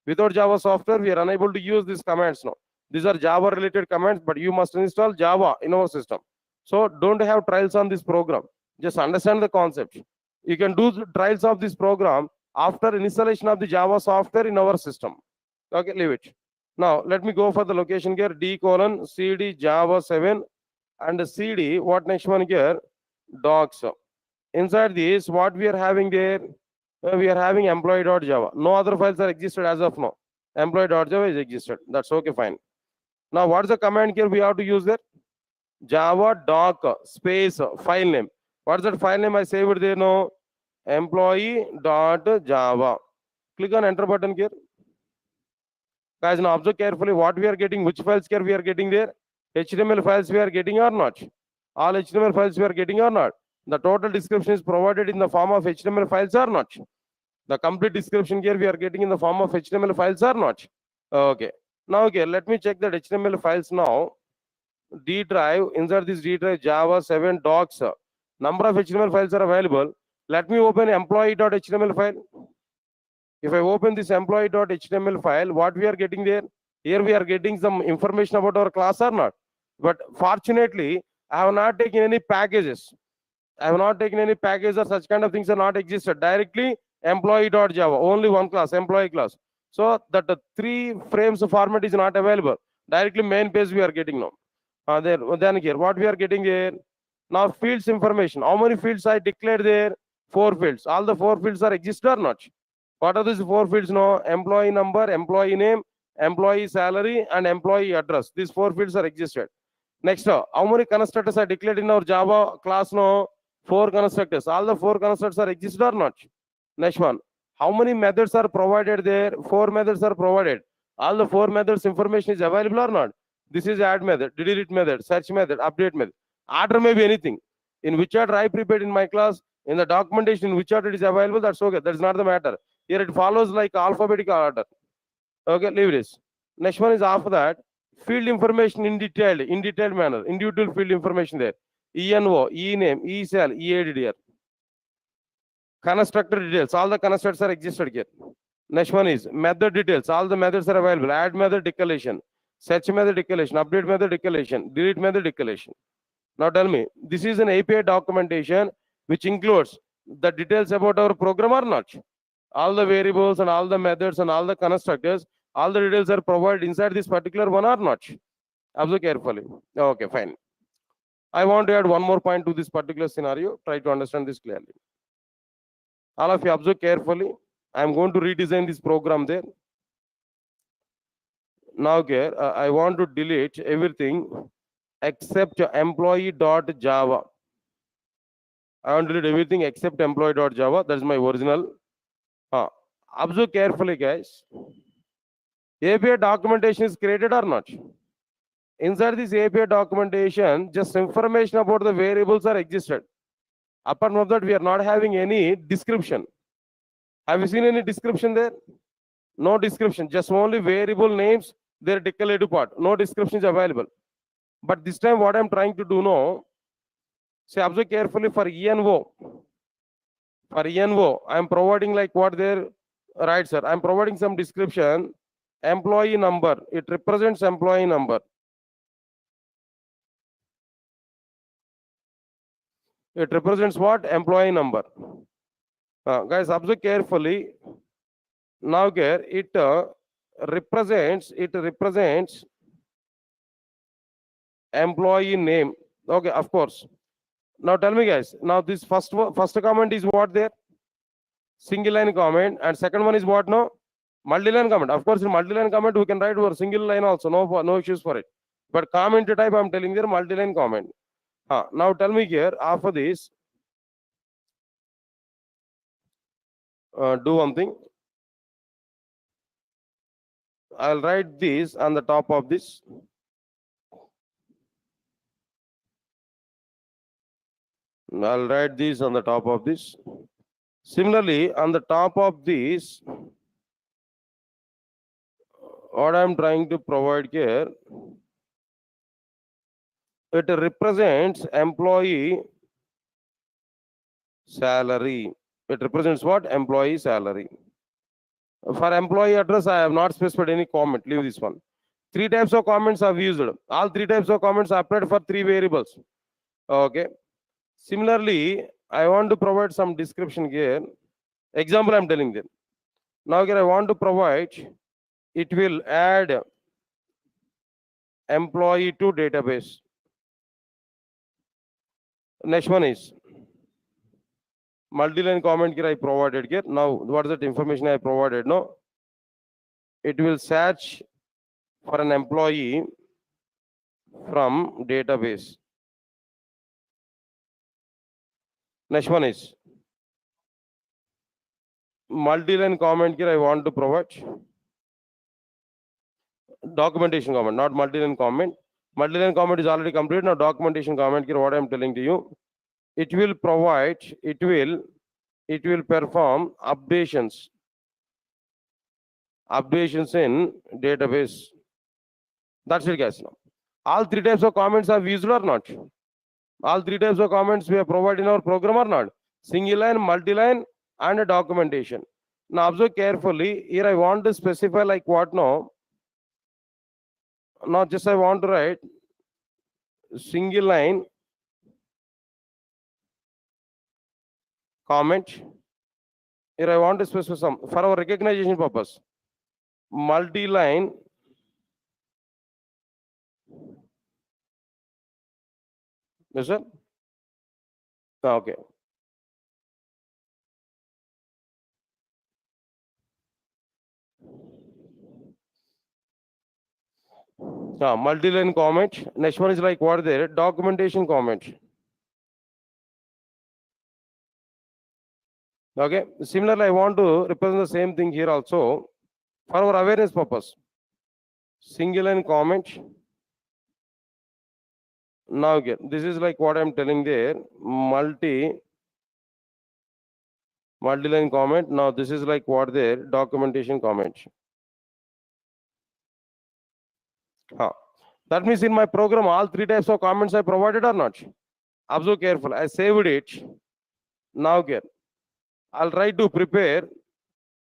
Without Java software, we are unable to use these commands now. These are Java related commands, but you must install Java in our system. So don't have trials on this program. Just understand the concept. You can do the trials of this program after installation of the Java software in our system. Okay, leave it. Now let me go for the location here. D:/CD Java 7 and CD. What next one here? Docs. Inside this, what we are having there? We are having employee.java. No other files are existed as of now. Employee.java is existed. That's okay, fine. Now, what's the command here we have to use there? Java doc space file name. What's that file name? I saved there, no? Employee.java. Click on enter button here. Guys, now observe carefully what we are getting, which files here we are getting there. HTML files we are getting or not. All HTML files we are getting or not. The total description is provided in the form of HTML files or not. The complete description here we are getting in the form of HTML files or not. Okay. Now, okay, let me check that HTML files now. D drive, insert this D drive, Java 7 docs. Number of HTML files are available. Let me open employee.html file. If I open this employee.html file, what we are getting there? Here we are getting some information about our class or not. But fortunately, I have not taken any packages. I have not taken any packages or such kind of things are not existed. Directly employee.java, only one class, employee class. So that the 3 frames format is not available. Directly main page we are getting now. Then here, what we are getting there? Now fields information. How many fields I declared there? 4 fields. All the 4 fields are exist or not? What are these 4 fields now? Employee number, employee name, employee salary, and employee address. These 4 fields are existed. Next, how many constructors are declared in our Java class now? 4 constructors. All the 4 constructors are existed or not? Next one. How many methods are provided there? 4 methods are provided. All the 4 methods information is available or not? This is add method, delete method, search method, update method. Order may be anything. In which order I prepared in my class, in the documentation, in which order it is available, that's okay. That's not the matter. Here it follows like alphabetical order. Okay, leave this. Next one is after that, field information in detailed manner, individual field information there. ENO, E-name, E-cell, EADDR. Constructor details, all the constructors are existed here. Next one is method details, all the methods are available. Add method declaration, search method declaration, update method declaration, delete method declaration. Now tell me, this is an API documentation which includes the details about our program or not? All the variables and all the methods and all the constructors, all the details are provided inside this particular one or not? Observe carefully. Okay, fine. I want to add one more point to this particular scenario. Try to understand this clearly. All of you observe carefully. I am going to redesign this program there. Now here, I want to delete everything except employee.java. I want to delete everything except employee.java. That's my original. Observe carefully, guys. API documentation is created or not? Inside this API documentation, just information about the variables are existed. Apart from that, we are not having any description. Have you seen any description there? No description, just only variable names, their declarative part. No description is available. But this time, what I'm trying to do now, see, observe carefully for ENO. For ENO, I'm providing like what there, right, sir? I'm providing some description. Employee number, it represents employee number. It represents what? Employee number. Guys, observe carefully. Now here, it represents employee name. Okay, of course. Now tell me, guys. Now this first comment is what there? Single line comment, and second one is what now? Multi-line comment. Of course, in multi-line comment we can write over single line also. No issues for it. But comment type I'm telling there multi-line comment. Now tell me here, after this, do one thing. I'll write this on the top of this. I'll write this on the top of this. Similarly, on the top of this, what I'm trying to provide here, it represents employee salary. It represents what? Employee salary. For employee address, I have not specified any comment. Leave this one. Three types of comments are used. All three types of comments are applied for three variables. Okay. Similarly, I want to provide some description here. Example I'm telling them. Now here I want to provide, it will add employee to database. Next one is multi-line comment here I provided here. Now what is that information I provided? No, it will search for an employee from database. Next one is multi-line comment here I want to provide documentation comment, not multi-line comment. Multi-line comment is already complete. Now documentation comment here, what I'm telling to you, it will provide, it will perform updations in database. That's it, guys. Now all three types of comments are used or not? All three types of comments we have provided in our program or not? Single line, multi-line, and a documentation. Now observe carefully. Here I want to specify like what now? Not just I want to write single line comment. Here I want to specify some for our recognition purpose. Multi-line yes sir. Okay. Multi-line comment. Next one is like what there? Documentation comment. Okay. Similarly, I want to represent the same thing here also for our awareness purpose. Single line comment. Now again, this is like what I'm telling there. Multi-line comment. Now this is like what there? Documentation comment. That means in my program, all three types of comments I provided or not? Observe careful. I saved it. Now again, I'll try to prepare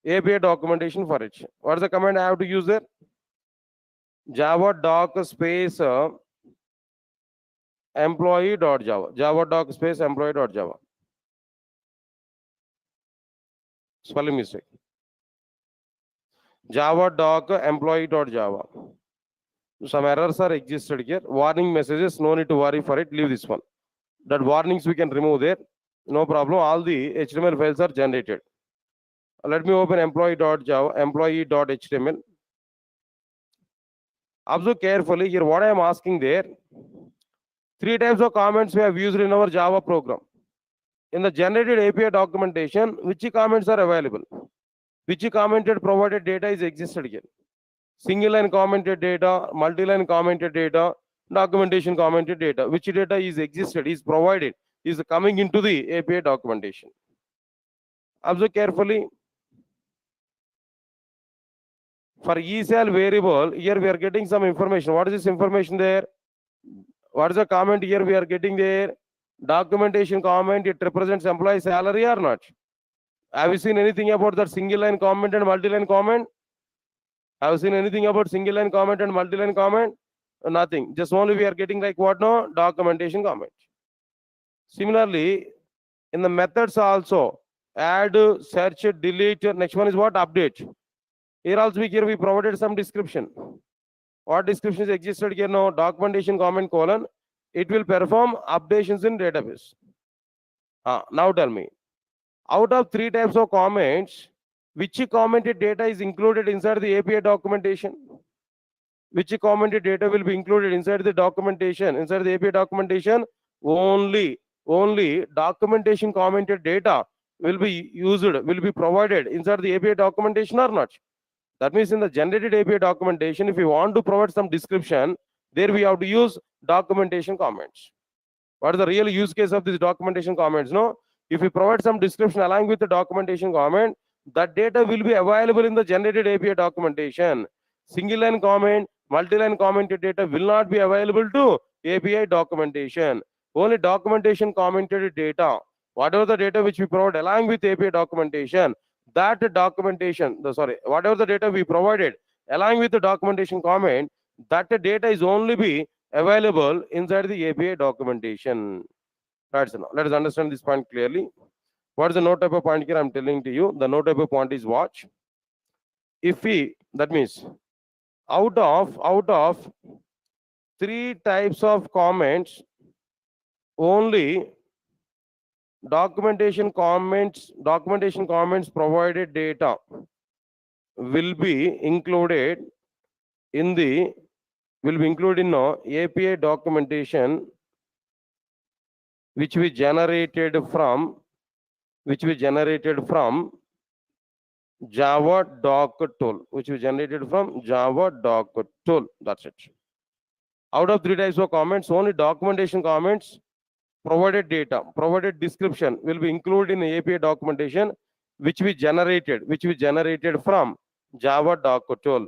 API documentation for it. What is the command I have to use there? Java doc space employee.java. Java doc space employee.java. Spelling mistake. Java doc employee.java. Some errors are existed here. Warning messages, no need to worry for it. Leave this one. That warnings we can remove there. No problem. All the HTML files are generated. Let me open employee.java, employee.html. Observe carefully here what I am asking there. Three types of comments we have used in our Java program. In the generated API documentation, which comments are available? Which commented provided data is existed here? Single line commented data, multi-line commented data, documentation commented data. Which data is existed, is provided, is coming into the API documentation. Observe carefully. For eval variable, here we are getting some information. What is this information there? What is the comment here we are getting there? Documentation comment, it represents employee salary or not? Have you seen anything about that single line comment and multi-line comment? Have you seen anything about single line comment and multi-line comment? Nothing. Just only we are getting like what now? Documentation comment. Similarly, in the methods also, add, search, delete. Next one is what? Update. Here also here we provided some description. What descriptions existed here now? Documentation comment colon. It will perform updations in database. Now tell me, out of three types of comments, which commented data is included inside the API documentation? Which commented data will be included inside the documentation? Inside the API documentation, only documentation commented data will be used, will be provided inside the API documentation or not? That means in the generated API documentation, if you want to provide some description, there we have to use documentation comments. What is the real use case of these documentation comments? No, if you provide some description along with the documentation comment, that data will be available in the generated API documentation. Single line comment, multi-line commented data will not be available to API documentation. Only documentation commented data, whatever the data which we provide along with API documentation, that documentation, whatever the data we provided along with the documentation comment, That data is only be available inside the API documentation. Right, so now let us understand this point clearly. What is the node type of point here? I'm telling to you, the node type of point is watch. If we, that means out of three types of comments, only documentation comments provided data will be included in the API documentation which we generated from Java doc tool, That's it. Out of three types of comments, only documentation comments, provided data, provided description will be included in the API documentation which we generated from Java doc tool.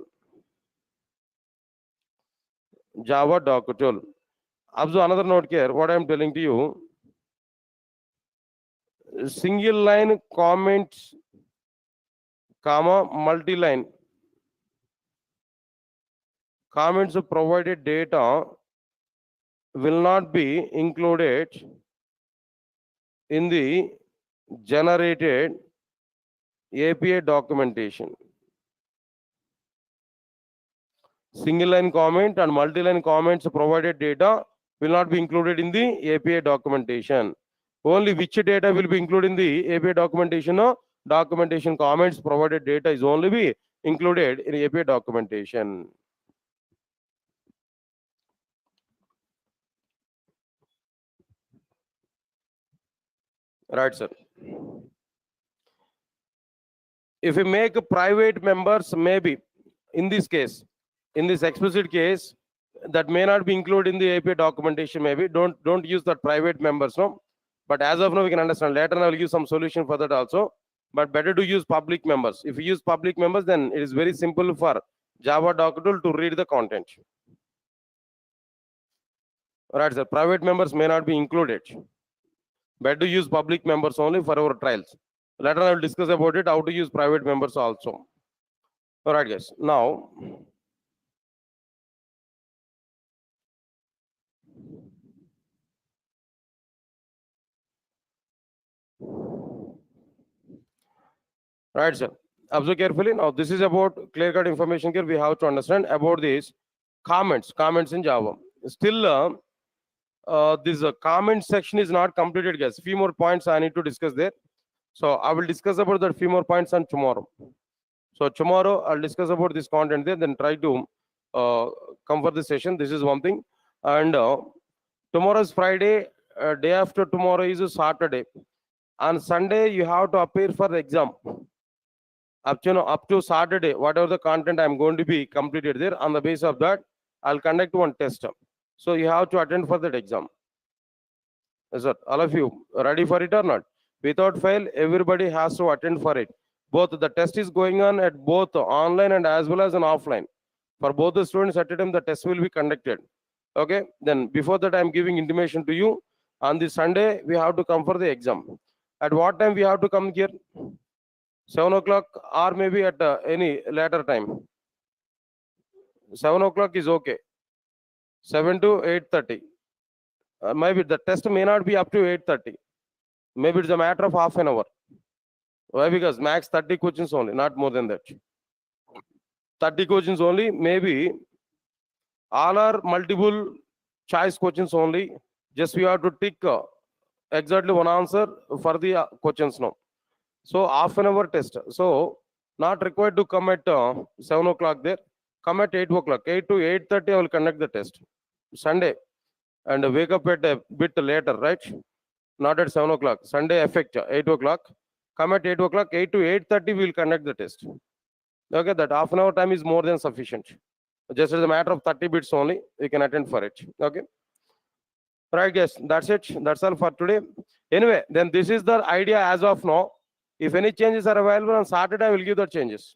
Observe another note here. What I am telling to you, single line comments, comma multi-line comments of provided data will not be included in the generated API documentation. Single line comment and multi-line comments provided data will not be included in the API documentation. Only which data will be included in the API documentation? Documentation comments provided data is only be included in API documentation. Right, sir. If we make private members, maybe in this case, in this explicit case, that may not be included in the API documentation. Maybe don't use that private members, no. But as of now, we can understand. Later, I will give some solution for that also. But better to use public members. If you use public members, then it is very simple for Java doc tool to read the content. Right, sir. Private members may not be included. Better to use public members only for our trials. Later, I will discuss about it, how to use private members also. All right, guys. Now, right, sir. Observe carefully. Now, this is about clear-cut information here. We have to understand about these comments in Java. Still, this comment section is not completed, guys. Few more points I need to discuss there. So I will discuss about that few more points on tomorrow. So tomorrow I'll discuss about this content there, then try to come for the session. This is one thing. And tomorrow is Friday. Day after tomorrow is Saturday. On Sunday you have to appear for the exam. Up to Saturday, whatever the content I'm going to be completed there, on the basis of that, I'll conduct one test. So you have to attend for that exam. Is that all of you ready for it or not? Without fail, everybody has to attend for it. Both the test is going on at both online and as well as an offline. For both the students at a time, the test will be conducted. Okay. Then before that, I'm giving intimation to you. On the Sunday, we have to come for the exam. At what time we have to come here? 7 o'clock or maybe at any later time. 7 o'clock is okay. 7 to 8:30. Maybe the test may not be up to 8:30. Maybe it's a matter of half an hour. Why? Because max 30 questions only, not more than that. 30 questions only. Maybe all are multiple choice questions only. Just we have to tick exactly one answer for the questions now. So half an hour test. So not required to come at 7 o'clock there. Come at 8 o'clock. 8 to 8:30 I will conduct the test. Sunday. And wake up at a bit later, right? Not at 7 o'clock. Sunday effect 8 o'clock. Come at 8 o'clock. 8 to 8:30 we will conduct the test. Okay, that half an hour time is more than sufficient. Just as a matter of 30 bits only, we can attend for it. Okay. Right, guys. That's it. That's all for today. Anyway, then this is the idea as of now. If any changes are available on Saturday, I will give the changes.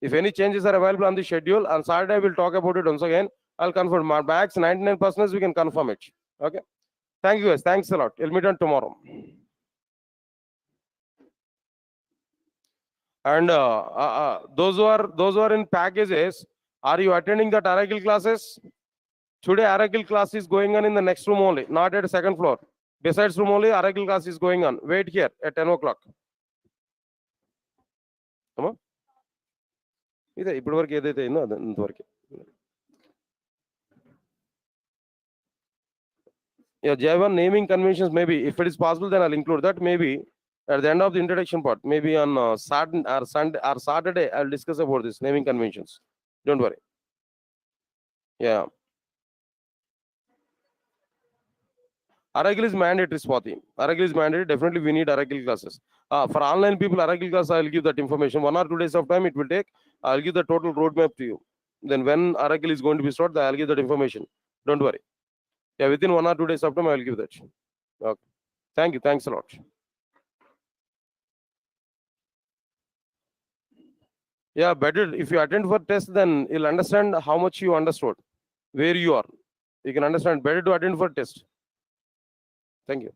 If any changes are available on the schedule, on Saturday, I will talk about it once again. I'll confirm. My max 99% we can confirm it. Okay. Thank you, guys. Thanks a lot. We'll meet on tomorrow. And those who are in packages, Are you attending that Oracle classes? Today Oracle class is going on in the next room only, not at the second floor. Besides room only, Oracle class is going on. Wait here at 10 o'clock. Come on. Yeah, Java naming conventions, maybe if it is possible, then I'll include that. Maybe at the end of the introduction part, maybe on Saturday or Sunday or Saturday, I'll discuss about this naming conventions. Don't worry. Yeah. Oracle is mandatory, Swati. Oracle is mandatory. Definitely, we need Oracle classes. For online people, Oracle class, I'll give that information. 1 or 2 days of time it will take. I'll give the total roadmap to you. Then when Oracle is going to be started, I'll give that information. Don't worry. Yeah, within 1 or 2 days of time, I'll give that. Okay. Thank you. Thanks a lot. Yeah, better if you attend for test, then you'll understand how much you understood, where you are. You can understand better to attend for test. Thank you.